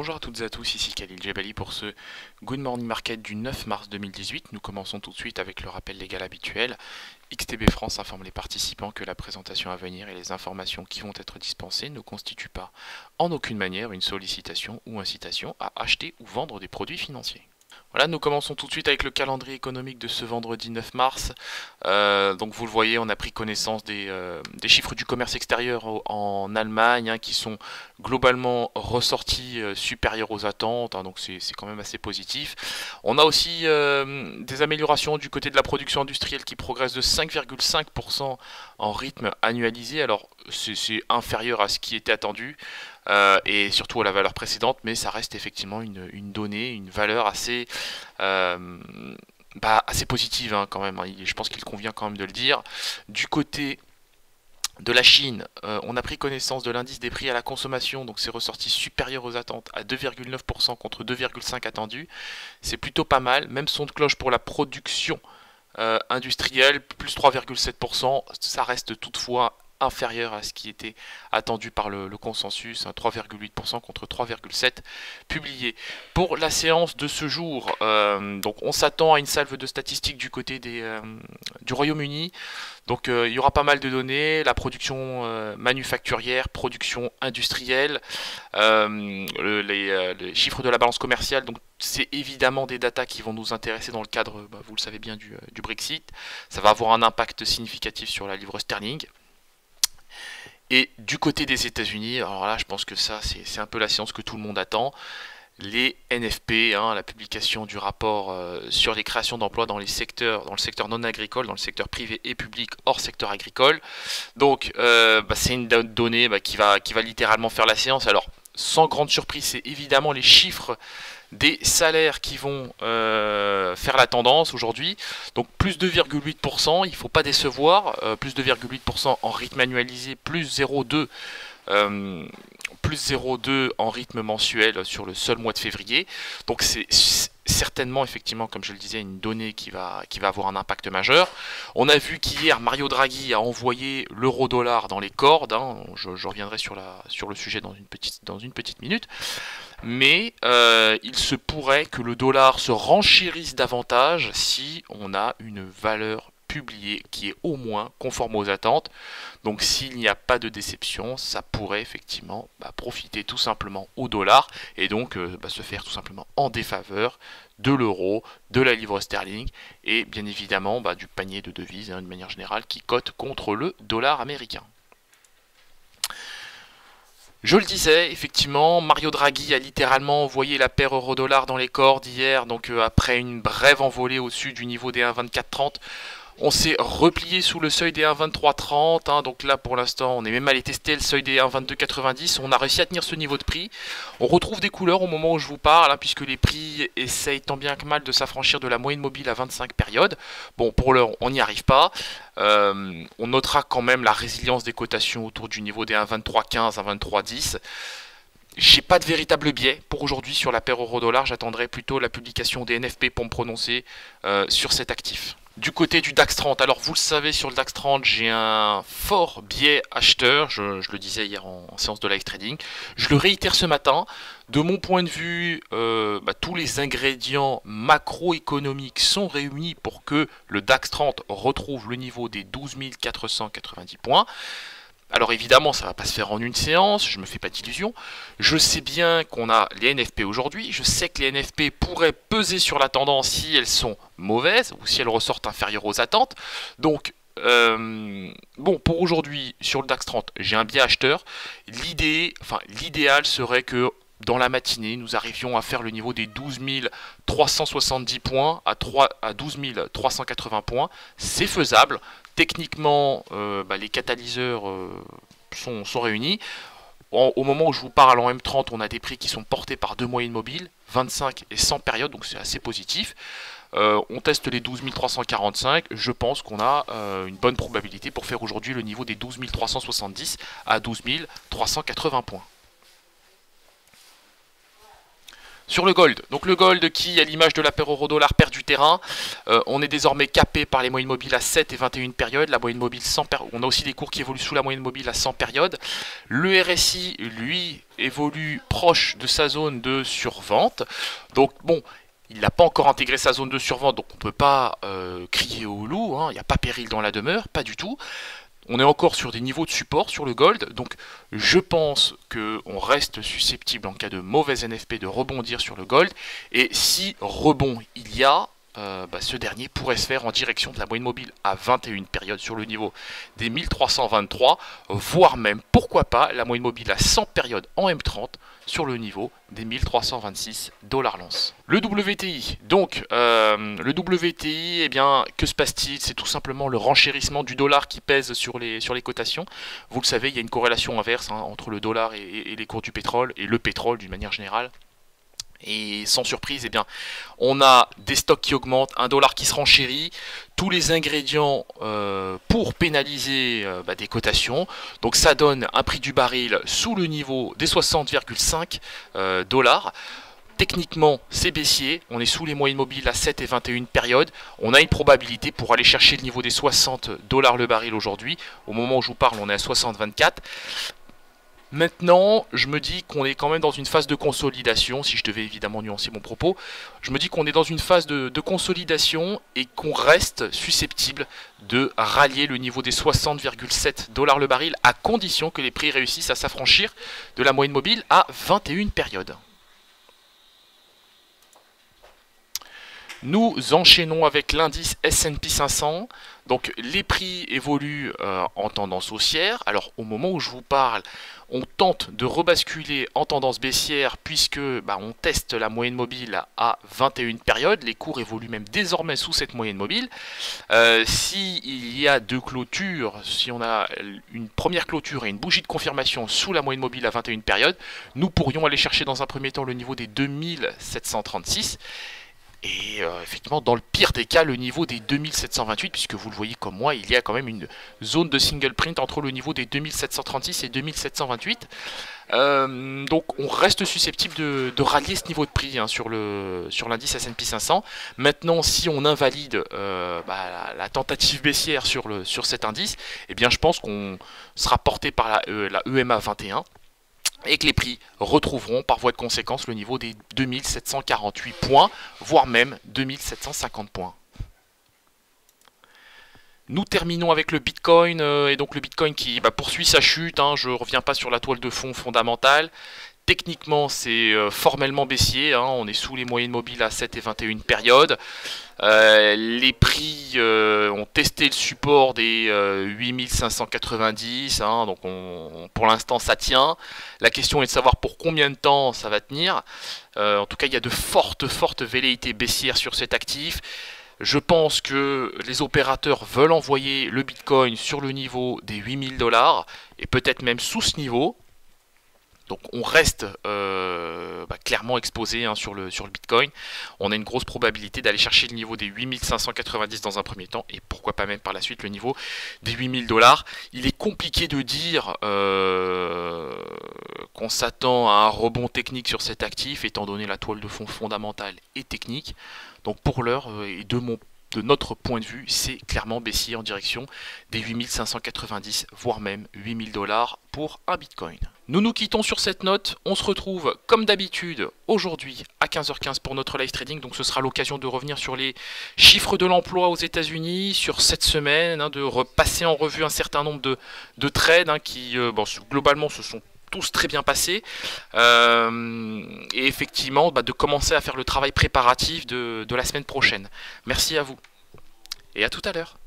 Bonjour à toutes et à tous, ici Khalil Jebali pour ce Good Morning Market du 9 mars 2018. Nous commençons tout de suite avec le rappel légal habituel. XTB France informe les participants que la présentation à venir et les informations qui vont être dispensées ne constituent pas en aucune manière une sollicitation ou incitation à acheter ou vendre des produits financiers. Voilà, nous commençons tout de suite avec le calendrier économique de ce vendredi 9 mars. Donc vous le voyez, on a pris connaissance des chiffres du commerce extérieur en Allemagne qui sont globalement ressortis supérieurs aux attentes, donc c'est quand même assez positif. On a aussi des améliorations du côté de la production industrielle qui progresse de 5,5% en rythme annualisé. Alors c'est inférieur à ce qui était attendu. Et surtout à la valeur précédente, mais ça reste effectivement une donnée, une valeur assez, assez positive quand même. Je pense qu'il convient quand même de le dire. Du côté de la Chine, on a pris connaissance de l'indice des prix à la consommation, donc c'est ressorti supérieur aux attentes à 2,9% contre 2,5% attendu. C'est plutôt pas mal, même son de cloche pour la production industrielle, plus 3,7%, ça reste toutefois inférieur à ce qui était attendu par le consensus, 3,8% contre 3,7% publié. Pour la séance de ce jour, donc on s'attend à une salve de statistiques du côté du Royaume-Uni. Donc il y aura pas mal de données, la production manufacturière, production industrielle, les chiffres de la balance commerciale. Donc c'est évidemment des datas qui vont nous intéresser dans le cadre, vous le savez bien, du Brexit. Ça va avoir un impact significatif sur la livre sterling. Et du côté des États-Unis, alors là je pense que ça c'est un peu la séance que tout le monde attend. Les NFP, la publication du rapport sur les créations d'emplois dans le secteur non agricole, dans le secteur privé et public hors secteur agricole. Donc c'est une donnée qui va littéralement faire la séance. Alors sans grande surprise, c'est évidemment les chiffres des salaires qui vont faire la tendance aujourd'hui. Donc plus 2,8%, il ne faut pas décevoir, plus 2,8% en rythme annualisé, plus 0,2% en rythme mensuel sur le seul mois de février. Donc c'est certainement, effectivement, comme je le disais, une donnée qui va avoir un impact majeur. On a vu qu'hier, Mario Draghi a envoyé l'euro-dollar dans les cordes. Je reviendrai sur le sujet dans une petite minute. Mais il se pourrait que le dollar se renchérisse davantage si on a une valeur publiée qui est au moins conforme aux attentes. Donc s'il n'y a pas de déception, ça pourrait effectivement profiter tout simplement au dollar et donc se faire tout simplement en défaveur de l'euro, de la livre sterling et bien évidemment du panier de devises de manière générale qui cote contre le dollar américain. Je le disais, effectivement, Mario Draghi a littéralement envoyé la paire euro-dollar dans les cordes hier, donc après une brève envolée au-dessus du niveau des 1,2430. On s'est replié sous le seuil des 1,2330, donc là pour l'instant on est même allé tester le seuil des 1,2290, on a réussi à tenir ce niveau de prix. On retrouve des couleurs au moment où je vous parle, puisque les prix essayent tant bien que mal de s'affranchir de la moyenne mobile à 25 périodes. Bon, pour l'heure on n'y arrive pas. On notera quand même la résilience des cotations autour du niveau des 1,2315, 1,2310. J'ai pas de véritable biais pour aujourd'hui sur la paire euro-dollar, j'attendrai plutôt la publication des NFP pour me prononcer sur cet actif. Du côté du DAX 30, alors vous le savez, sur le DAX 30, j'ai un fort biais acheteur, je le disais hier en séance de live trading, je le réitère ce matin. De mon point de vue, tous les ingrédients macroéconomiques sont réunis pour que le DAX 30 retrouve le niveau des 12 490 points. Alors évidemment, ça ne va pas se faire en une séance, je ne me fais pas d'illusions. Je sais bien qu'on a les NFP aujourd'hui, je sais que les NFP pourraient peser sur la tendance si elles sont mauvaises ou si elles ressortent inférieures aux attentes. Donc, pour aujourd'hui, sur le DAX 30, j'ai un biais acheteur. L'idéal serait que dans la matinée, nous arrivions à faire le niveau des 12 370 points à 12 380 points. C'est faisable. Techniquement, les catalyseurs sont réunis. Au moment où je vous parle en M30, on a des prix qui sont portés par deux moyennes mobiles, 25 et 100 périodes, donc c'est assez positif. On teste les 12 345, je pense qu'on a une bonne probabilité pour faire aujourd'hui le niveau des 12 370 à 12 380 points. Sur le gold, donc le gold qui, à l'image de la paire euro-dollar, perd du terrain. On est désormais capé par les moyennes mobiles à 7 et 21 périodes. La moyenne mobile 100 on a aussi des cours qui évoluent sous la moyenne mobile à 100 périodes. Le RSI, lui, évolue proche de sa zone de survente. Donc bon, il n'a pas encore intégré sa zone de survente, donc on ne peut pas crier au loup. Hein. Il n'y a pas péril dans la demeure, pas du tout. On est encore sur des niveaux de support sur le gold, donc je pense qu'on reste susceptible en cas de mauvaise NFP de rebondir sur le gold, et si rebond il y a, ce dernier pourrait se faire en direction de la moyenne mobile à 21 périodes sur le niveau des 1323, voire même, pourquoi pas, la moyenne mobile à 100 périodes en M30 sur le niveau des 1326 $ l'once. Le WTI, donc le WTI, eh bien, que se passe-t-il? C'est tout simplement le renchérissement du dollar qui pèse sur les cotations. Vous le savez, il y a une corrélation inverse entre le dollar et les cours du pétrole, et le pétrole d'une manière générale. Et sans surprise, eh bien, on a des stocks qui augmentent, un dollar qui se renchérit, tous les ingrédients pour pénaliser des cotations. Donc ça donne un prix du baril sous le niveau des 60,5 $. Techniquement, c'est baissier, on est sous les moyennes mobiles à 7 et 21 périodes. On a une probabilité pour aller chercher le niveau des 60 $ le baril aujourd'hui. Au moment où je vous parle, on est à 60,24 $. Maintenant, je me dis qu'on est quand même dans une phase de consolidation, si je devais évidemment nuancer mon propos, je me dis qu'on est dans une phase de consolidation et qu'on reste susceptible de rallier le niveau des 60,7 $ le baril, à condition que les prix réussissent à s'affranchir de la moyenne mobile à 21 périodes. Nous enchaînons avec l'indice S&P 500. Donc les prix évoluent en tendance haussière. Alors au moment où je vous parle, on tente de rebasculer en tendance baissière puisque on teste la moyenne mobile à 21 périodes. Les cours évoluent même désormais sous cette moyenne mobile. S'il y a deux clôtures, si on a une première clôture et une bougie de confirmation sous la moyenne mobile à 21 périodes, nous pourrions aller chercher dans un premier temps le niveau des 2736. Et effectivement, dans le pire des cas, le niveau des 2728, puisque vous le voyez comme moi, il y a quand même une zone de single print entre le niveau des 2736 et 2728. Donc on reste susceptible de rallier ce niveau de prix sur l'indice S&P 500. Maintenant, si on invalide la tentative baissière sur cet indice, eh bien je pense qu'on sera porté par la EMA 21. Et que les prix retrouveront par voie de conséquence le niveau des 2748 points, voire même 2750 points. Nous terminons avec le Bitcoin, et donc le Bitcoin qui poursuit sa chute, je ne reviens pas sur la toile de fond fondamentale. Techniquement, c'est formellement baissier, on est sous les moyennes mobiles à 7 et 21 périodes. Les prix ont testé le support des 8590, donc pour l'instant ça tient. La question est de savoir pour combien de temps ça va tenir. En tout cas, il y a de fortes velléités baissières sur cet actif. Je pense que les opérateurs veulent envoyer le Bitcoin sur le niveau des 8000 $ et peut-être même sous ce niveau. Donc on reste clairement exposé sur le Bitcoin. On a une grosse probabilité d'aller chercher le niveau des 8590 dans un premier temps et pourquoi pas même par la suite le niveau des 8000 $. Il est compliqué de dire qu'on s'attend à un rebond technique sur cet actif étant donné la toile de fond fondamentale et technique. Donc pour l'heure et de notre point de vue, c'est clairement baissier en direction des 8590, voire même 8000 $ pour un Bitcoin. Nous nous quittons sur cette note, on se retrouve comme d'habitude aujourd'hui à 15h15 pour notre live trading, donc ce sera l'occasion de revenir sur les chiffres de l'emploi aux États-Unis sur cette semaine, de repasser en revue un certain nombre de trades qui globalement se sont tous très bien passés, et effectivement de commencer à faire le travail préparatif de la semaine prochaine. Merci à vous et à tout à l'heure.